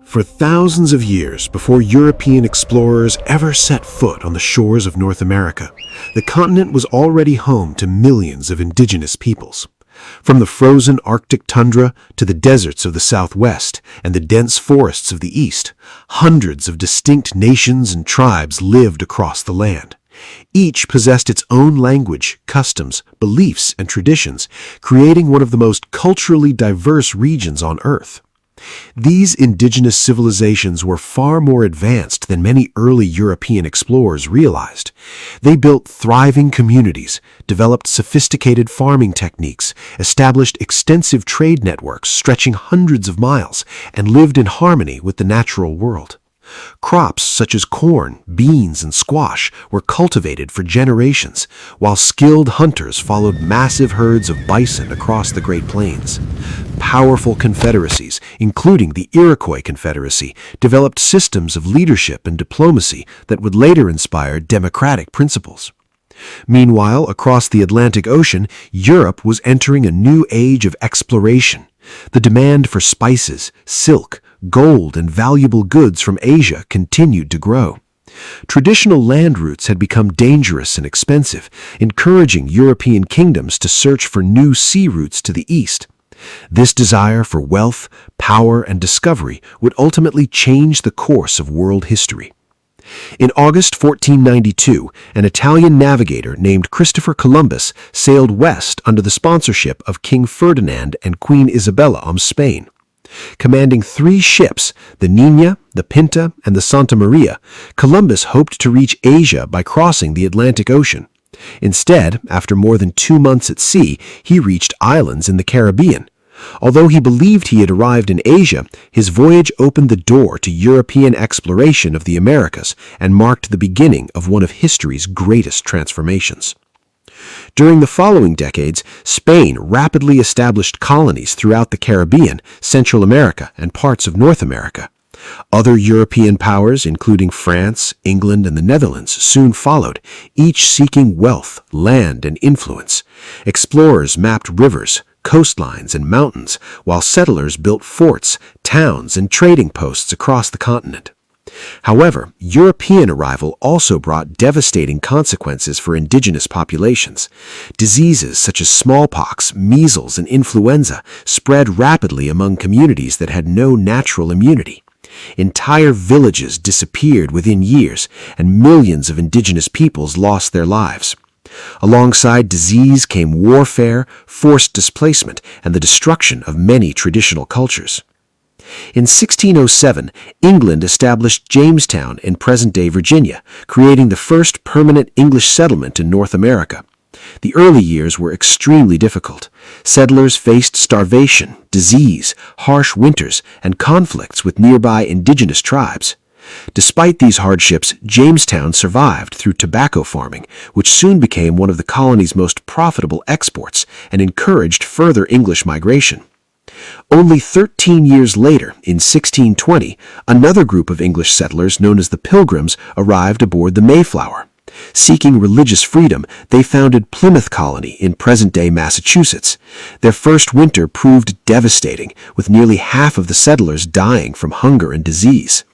For thousands of years before European explorers ever set foot on the shores of North America, the continent was already home to millions of indigenous peoples. From the frozen Arctic tundra to the deserts of the Southwest and the dense forests of the East, hundreds of distinct nations and tribes lived across the land. Each possessed its own language, customs, beliefs, and traditions, creating one of the most culturally diverse regions on Earth. These indigenous civilizations were far more advanced than many early European explorers realized. They built thriving communities, developed sophisticated farming techniques, established extensive trade networks stretching hundreds of miles, and lived in harmony with the natural world. Crops such as corn, beans, and squash were cultivated for generations, while skilled hunters followed massive herds of bison across the Great Plains. Powerful confederacies, including the Iroquois Confederacy, developed systems of leadership and diplomacy that would later inspire democratic principles. Meanwhile, across the Atlantic Ocean, Europe was entering a new age of exploration. The demand for spices, silk, gold, and valuable goods from Asia continued to grow. Traditional land routes had become dangerous and expensive, encouraging European kingdoms to search for new sea routes to the east. This desire for wealth, power, and discovery would ultimately change the course of world history. In August 1492, an Italian navigator named Christopher Columbus sailed west under the sponsorship of King Ferdinand and Queen Isabella of Spain. Commanding 3 ships, the Niña, the Pinta, and the Santa Maria, Columbus hoped to reach Asia by crossing the Atlantic Ocean. Instead, after more than 2 months at sea, he reached islands in the Caribbean. Although he believed he had arrived in Asia, his voyage opened the door to European exploration of the Americas and marked the beginning of one of history's greatest transformations. During the following decades, Spain rapidly established colonies throughout the Caribbean, Central America, and parts of North America. Other European powers, including France, England, and the Netherlands, soon followed, each seeking wealth, land, and influence. Explorers mapped rivers, coastlines, and mountains, while settlers built forts, towns, and trading posts across the continent. However, European arrival also brought devastating consequences for indigenous populations. Diseases such as smallpox, measles, and influenza spread rapidly among communities that had no natural immunity. Entire villages disappeared within years, and millions of indigenous peoples lost their lives. Alongside disease came warfare, forced displacement, and the destruction of many traditional cultures. In 1607, England established Jamestown in present-day Virginia, creating the first permanent English settlement in North America. The early years were extremely difficult. Settlers faced starvation, disease, harsh winters, and conflicts with nearby indigenous tribes. Despite these hardships, Jamestown survived through tobacco farming, which soon became one of the colony's most profitable exports and encouraged further English migration. Only 13 years later, in 1620, another group of English settlers known as the Pilgrims arrived aboard the Mayflower. Seeking religious freedom, they founded Plymouth Colony in present-day Massachusetts. Their first winter proved devastating, with nearly half of the settlers dying from hunger and disease.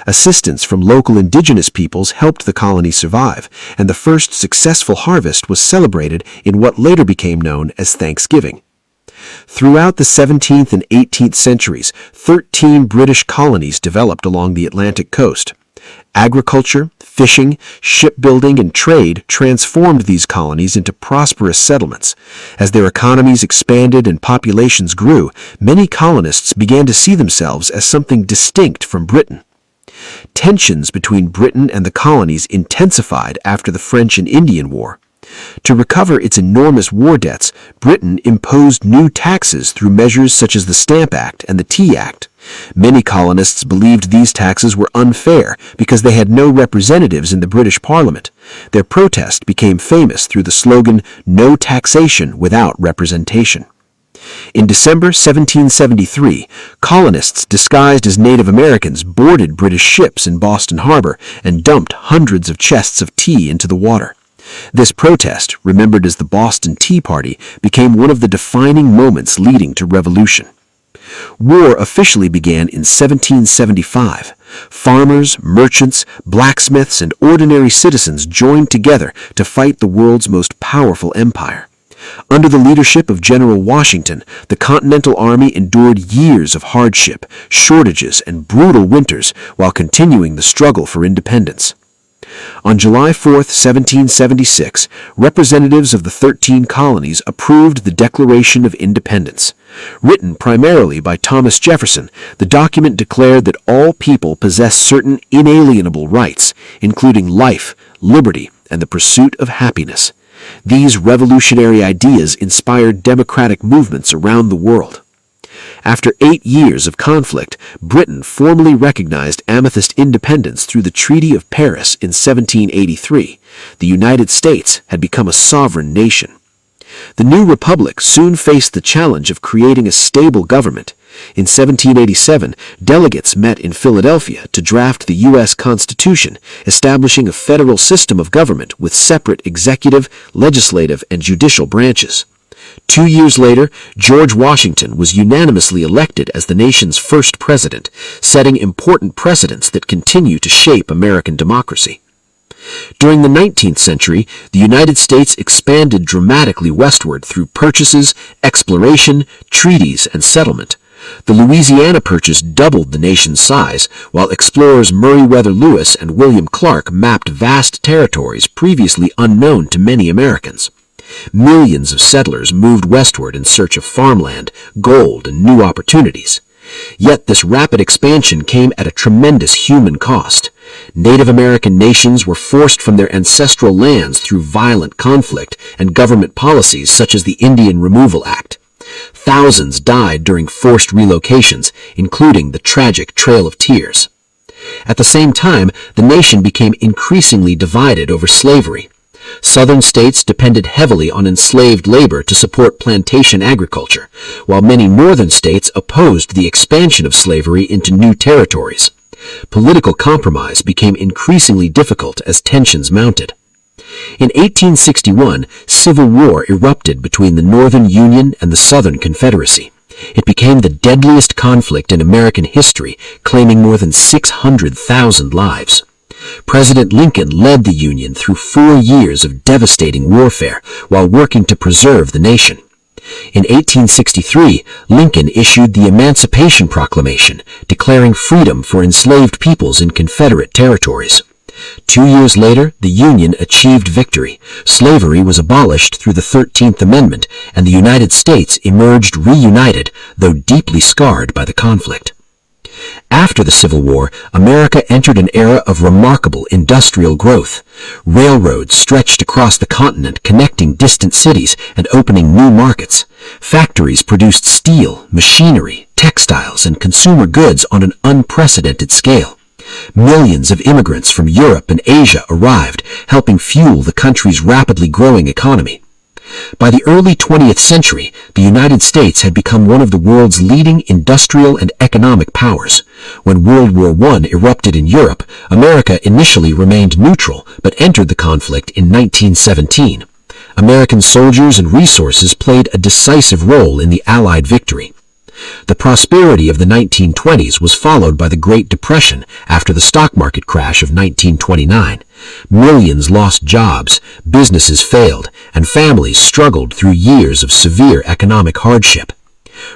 Assistance from local indigenous peoples helped the colony survive, and the first successful harvest was celebrated in what later became known as Thanksgiving. Throughout the 17th and 18th centuries, 13 British colonies developed along the Atlantic coast. Agriculture, fishing, shipbuilding, and trade transformed these colonies into prosperous settlements. As their economies expanded and populations grew, many colonists began to see themselves as something distinct from Britain. Tensions between Britain and the colonies intensified after the French and Indian War. To recover its enormous war debts, Britain imposed new taxes through measures such as the Stamp Act and the Tea Act. Many colonists believed these taxes were unfair because they had no representatives in the British Parliament. Their protest became famous through the slogan, "No taxation without representation." In December 1773, colonists disguised as Native Americans boarded British ships in Boston Harbor and dumped hundreds of chests of tea into the water. This protest, remembered as the Boston Tea Party, became one of the defining moments leading to revolution. War officially began in 1775. Farmers, merchants, blacksmiths, and ordinary citizens joined together to fight the world's most powerful empire. Under the leadership of General Washington, the Continental Army endured years of hardship, shortages, and brutal winters while continuing the struggle for independence. On July 4, 1776, representatives of the 13 colonies approved the Declaration of Independence. Written primarily by Thomas Jefferson, the document declared that all people possess certain inalienable rights, including life, liberty, and the pursuit of happiness. These revolutionary ideas inspired democratic movements around the world. After 8 years of conflict, Britain formally recognized Amethyst independence through the Treaty of Paris in 1783. The United States had become a sovereign nation. The new republic soon faced the challenge of creating a stable government. In 1787, delegates met in Philadelphia to draft the U.S. Constitution, establishing a federal system of government with separate executive, legislative, and judicial branches. 2 years later, George Washington was unanimously elected as the nation's first president, setting important precedents that continue to shape American democracy. During the 19th century, the United States expanded dramatically westward through purchases, exploration, treaties, and settlement. The Louisiana Purchase doubled the nation's size, while explorers Meriwether Lewis and William Clark mapped vast territories previously unknown to many Americans. Millions of settlers moved westward in search of farmland, gold, and new opportunities. Yet this rapid expansion came at a tremendous human cost. Native American nations were forced from their ancestral lands through violent conflict and government policies such as the Indian Removal Act. Thousands died during forced relocations, including the tragic Trail of Tears. At the same time, the nation became increasingly divided over slavery. Southern states depended heavily on enslaved labor to support plantation agriculture, while many northern states opposed the expansion of slavery into new territories. Political compromise became increasingly difficult as tensions mounted. In 1861, civil war erupted between the Northern Union and the Southern Confederacy. It became the deadliest conflict in American history, claiming more than 600,000 lives. President Lincoln led the Union through 4 years of devastating warfare while working to preserve the nation. In 1863, Lincoln issued the Emancipation Proclamation, declaring freedom for enslaved peoples in Confederate territories. 2 years later, the Union achieved victory. Slavery was abolished through the 13th Amendment, and the United States emerged reunited, though deeply scarred by the conflict. After the Civil War, America entered an era of remarkable industrial growth. Railroads stretched across the continent, connecting distant cities and opening new markets. Factories produced steel, machinery, textiles, and consumer goods on an unprecedented scale. Millions of immigrants from Europe and Asia arrived, helping fuel the country's rapidly growing economy. By the early 20th century, the United States had become one of the world's leading industrial and economic powers. When World War I erupted in Europe, America initially remained neutral but entered the conflict in 1917. American soldiers and resources played a decisive role in the Allied victory. The prosperity of the 1920s was followed by the Great Depression after the stock market crash of 1929. Millions lost jobs, businesses failed, and families struggled through years of severe economic hardship.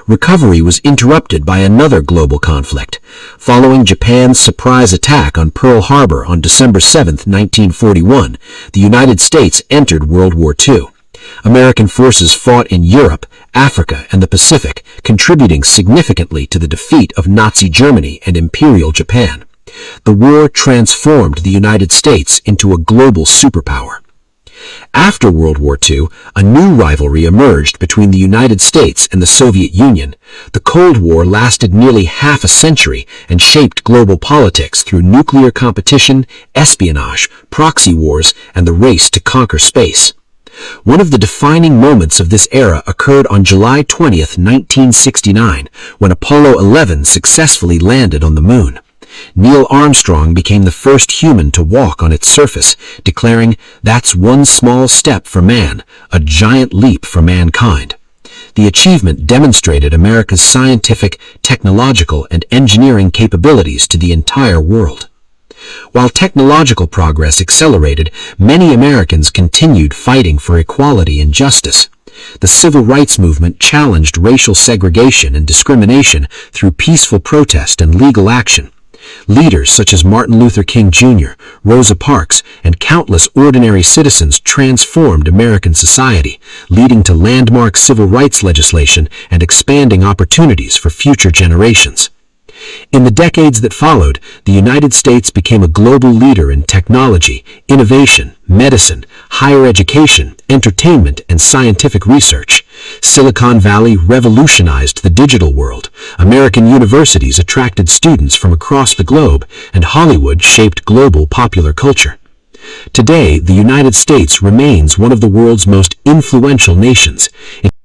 Recovery was interrupted by another global conflict. Following Japan's surprise attack on Pearl Harbor on December 7, 1941, the United States entered World War II. American forces fought in Europe, Africa, and the Pacific, contributing significantly to the defeat of Nazi Germany and Imperial Japan. The war transformed the United States into a global superpower. After World War II, a new rivalry emerged between the United States and the Soviet Union. The Cold War lasted nearly half a century and shaped global politics through nuclear competition, espionage, proxy wars, and the race to conquer space. One of the defining moments of this era occurred on July 20, 1969, when Apollo 11 successfully landed on the moon. Neil Armstrong became the first human to walk on its surface, declaring, "That's one small step for man, a giant leap for mankind." The achievement demonstrated America's scientific, technological, and engineering capabilities to the entire world. While technological progress accelerated, many Americans continued fighting for equality and justice. The civil rights movement challenged racial segregation and discrimination through peaceful protest and legal action. Leaders such as Martin Luther King Jr., Rosa Parks, and countless ordinary citizens transformed American society, leading to landmark civil rights legislation and expanding opportunities for future generations. In the decades that followed, the United States became a global leader in technology, innovation, medicine, higher education, entertainment, and scientific research. Silicon Valley revolutionized the digital world. American universities attracted students from across the globe, and Hollywood shaped global popular culture. Today, the United States remains one of the world's most influential nations.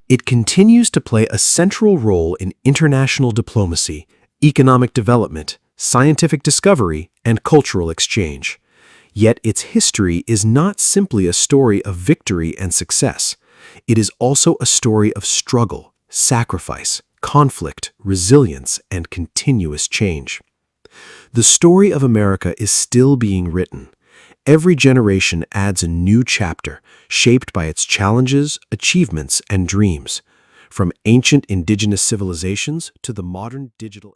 It continues to play a central role in international diplomacy, economic development, scientific discovery, and cultural exchange. Yet its history is not simply a story of victory and success. It is also a story of struggle, sacrifice, conflict, resilience, and continuous change. The story of America is still being written. Every generation adds a new chapter, shaped by its challenges, achievements, and dreams, from ancient indigenous civilizations to the modern digital